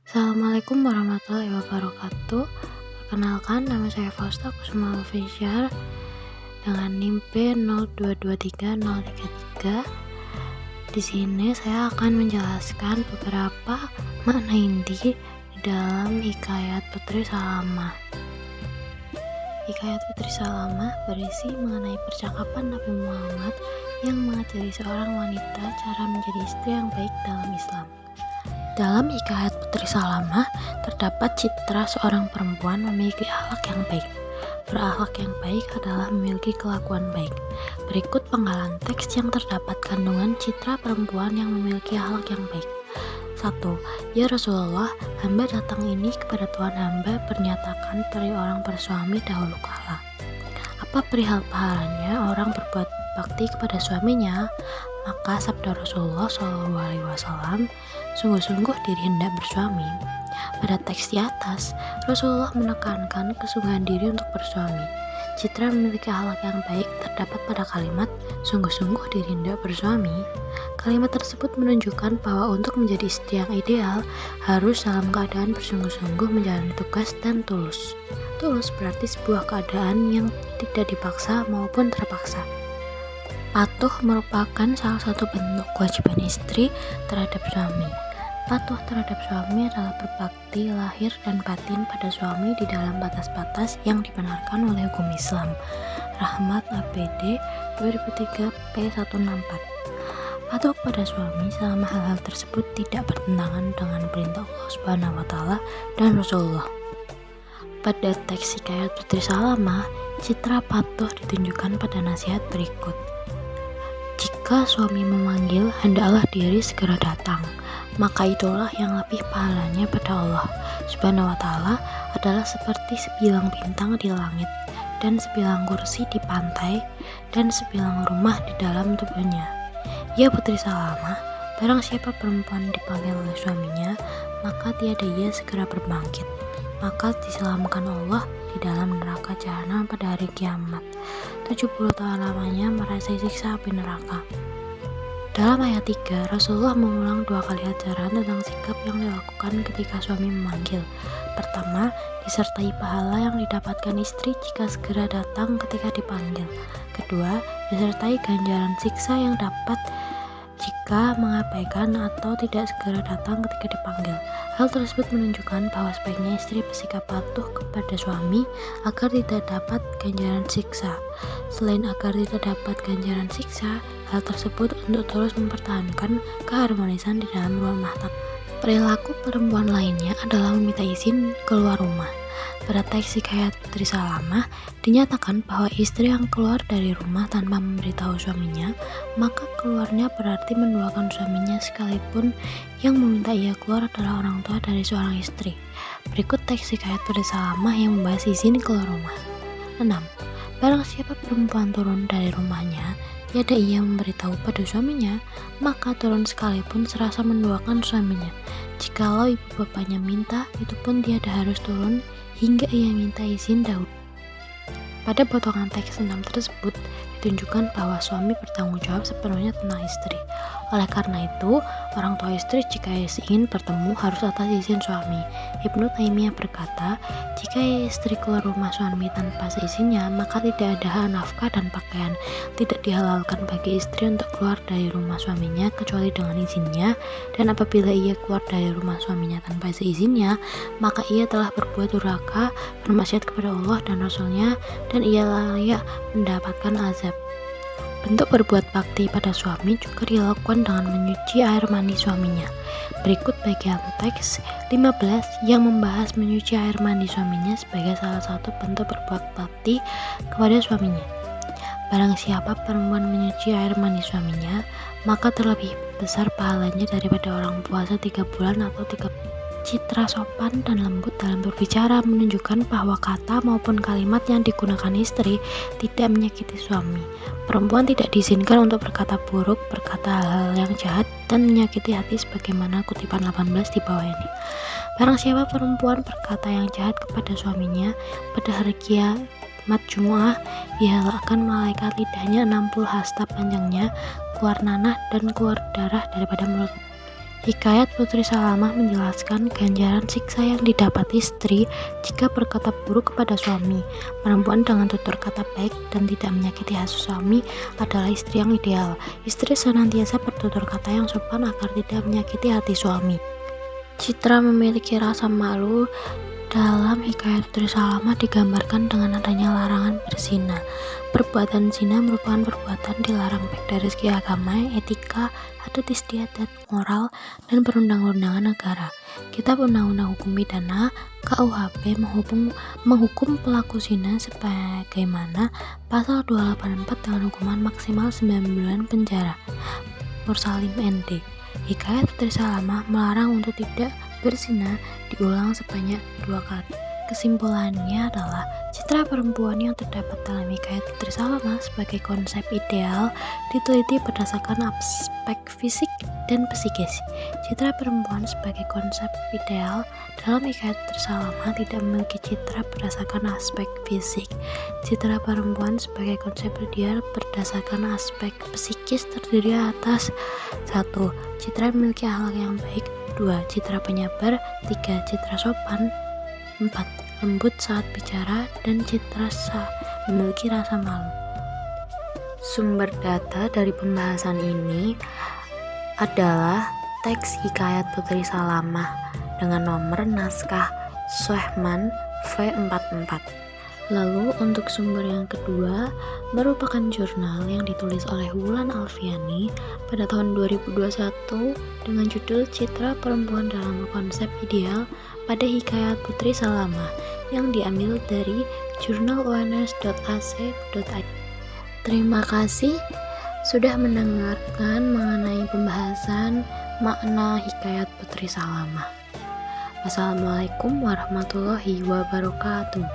Assalamualaikum warahmatullahi wabarakatuh. Perkenalkan, nama saya Fausta Kusuma Official dengan NIM P022303. Di sini saya akan menjelaskan beberapa makna inti di dalam Hikayat Putri Salamah. Hikayat Putri Salamah berisi mengenai percakapan Nabi Muhammad yang mengajari seorang wanita cara menjadi istri yang baik dalam Islam. Dalam Hikayat Putri Salamah terdapat citra seorang perempuan memiliki akhlak yang baik. Berakhlak yang baik adalah memiliki kelakuan baik. Berikut penggalan teks yang terdapat kandungan citra perempuan yang memiliki akhlak yang baik. 1. Ya Rasulullah, hamba datang ini kepada Tuhan hamba bernyatakan dari orang bersuami dahulu kala. Apa perihal pahalanya orang berbuat bakti kepada suaminya? Maka sabda Rasulullah SAW, sungguh-sungguh diri hendak bersuami. Pada teks di atas, Rasulullah menekankan kesungguhan diri untuk bersuami. Citra memiliki akhlak yang baik terdapat pada kalimat sungguh-sungguh diri hendak bersuami. Kalimat tersebut menunjukkan bahwa untuk menjadi istri yang ideal harus dalam keadaan bersungguh-sungguh menjalani tugas dan tulus. Tulus berarti sebuah keadaan yang tidak dipaksa maupun terpaksa. Patuh merupakan salah satu bentuk kewajiban istri terhadap suami. Patuh terhadap suami adalah berbakti lahir dan batin pada suami di dalam batas-batas yang dibenarkan oleh hukum Islam. Rahmat APD 2003 P164. Patuh pada suami selama hal-hal tersebut tidak bertentangan dengan perintah Allah SWT dan Rasulullah. Pada teks Hikayat Putri Salamah, citra patuh ditunjukkan pada nasihat berikut. Jika suami memanggil, hendaklah diri segera datang, maka itulah yang lebih pahalanya pada Allah Subhanahu wa Ta'ala adalah seperti sebilang bintang di langit dan sebilang kursi di pantai dan sebilang rumah di dalam tubuhnya. Ya Putri Salamah, barang siapa perempuan dipanggil oleh suaminya, maka tiada ia segera berbangkit, maka diselamatkan Allah di dalam neraka jahanam pada hari kiamat. 70 tahun lamanya merasai siksa api neraka. Dalam ayat 3, Rasulullah mengulang 2 kali ajaran tentang sikap yang dilakukan ketika suami memanggil. Pertama, disertai pahala yang didapatkan istri jika segera datang ketika dipanggil. Kedua, disertai ganjaran siksa yang dapat jika mengabaikan atau tidak segera datang ketika dipanggil. Hal tersebut menunjukkan bahwa sebaiknya istri bersikap patuh kepada suami agar tidak dapat ganjaran siksa. Selain agar tidak dapat ganjaran siksa, hal tersebut untuk terus mempertahankan keharmonisan di dalam rumah tangga. Perilaku perempuan lainnya adalah meminta izin keluar rumah. Pada teks Hikayat Putri Salamah dinyatakan bahwa istri yang keluar dari rumah tanpa memberitahu suaminya, maka keluarnya berarti menduakan suaminya sekalipun yang meminta ia keluar adalah orang tua dari seorang istri. Berikut teks Hikayat Putri Salamah yang membahas izin keluar rumah. 6. Barang siapa perempuan turun dari rumahnya, tiada ia memberitahu pada suaminya, maka turun sekalipun serasa menduakan suaminya. Jikalau ibu bapaknya minta, itu pun tiada harus turun hingga ia minta izin dahulu. Pada potongan teks 6 tersebut ditunjukkan bahwa suami bertanggung jawab sepenuhnya tentang istri. Oleh karena itu, orang tua istri jika ingin bertemu harus atas izin suami. Ibnu Taimiyah berkata, jika istri keluar rumah suami tanpa seizinnya, maka tidak ada hak nafkah dan pakaian. Tidak dihalalkan bagi istri untuk keluar dari rumah suaminya kecuali dengan izinnya, dan apabila ia keluar dari rumah suaminya tanpa seizinnya, maka ia telah berbuat durhaka, bermaksiat kepada Allah dan Rasulnya, dan ia layak mendapatkan azab. Bentuk berbuat bakti pada suami juga dilakukan dengan menyuci air mandi suaminya. Berikut bagian teks 15 yang membahas menyuci air mandi suaminya sebagai salah satu bentuk berbuat bakti kepada suaminya. Barang siapa perempuan menyuci air mandi suaminya, maka terlebih besar pahalanya daripada orang puasa 3 bulan atau 3 bulan. Citra sopan dan lembut dalam berbicara menunjukkan bahwa kata maupun kalimat yang digunakan istri tidak menyakiti suami. Perempuan tidak diizinkan untuk berkata buruk, berkata hal-hal yang jahat, dan menyakiti hati sebagaimana kutipan 18 di bawah ini. Barang siapa perempuan berkata yang jahat kepada suaminya, pada hari kiamat Jumu'ah, dihalakkan malaikat lidahnya 60 hasta panjangnya, keluar nanah dan keluar darah daripada mulut. Hikayat Putri Salamah menjelaskan ganjaran siksa yang didapat istri jika berkata buruk kepada suami. Perempuan dengan tutur kata baik dan tidak menyakiti hati suami adalah istri yang ideal. Istri senantiasa bertutur kata yang sopan agar tidak menyakiti hati suami. Citra memiliki rasa malu. Dalam hikayat Putri Salamah digambarkan dengan adanya larangan berzina. Perbuatan zina merupakan perbuatan dilarang baik dari segi agama, etika, adat istiadat, moral, dan perundang-undangan negara. Kitab Undang-Undang Hukum Pidana (KUHP) menghukum pelaku zina sebagaimana pasal 284 dengan hukuman maksimal 9 bulan penjara. Mursalim ND. Hikayat Putri Salamah melarang untuk tidak berzina diulang sebanyak 2 kali. Kesimpulannya adalah citra perempuan yang terdapat dalam hikayat Putri Salamah sebagai konsep ideal diteliti berdasarkan aspek fisik dan psikis. Citra perempuan sebagai konsep ideal dalam hikayat Putri Salamah tidak memiliki citra berdasarkan aspek fisik. Citra perempuan sebagai konsep ideal berdasarkan aspek psikis terdiri atas 1. Citra memiliki akhlak yang baik, 2. Citra penyabar, 3. Citra sopan, 4. Lembut saat bicara, dan citra memiliki rasa malu. Sumber data dari pembahasan ini adalah teks hikayat Putri Salamah dengan nomor naskah Soehman V44. Lalu untuk sumber yang kedua merupakan jurnal yang ditulis oleh Wulan Alfiani pada tahun 2021 dengan judul Citra Perempuan dalam Konsep Ideal pada Hikayat Putri Salamah yang diambil dari jurnal ons.ac.id. Terima kasih sudah mendengarkan mengenai pembahasan makna Hikayat Putri Salamah. Wassalamualaikum warahmatullahi wabarakatuh.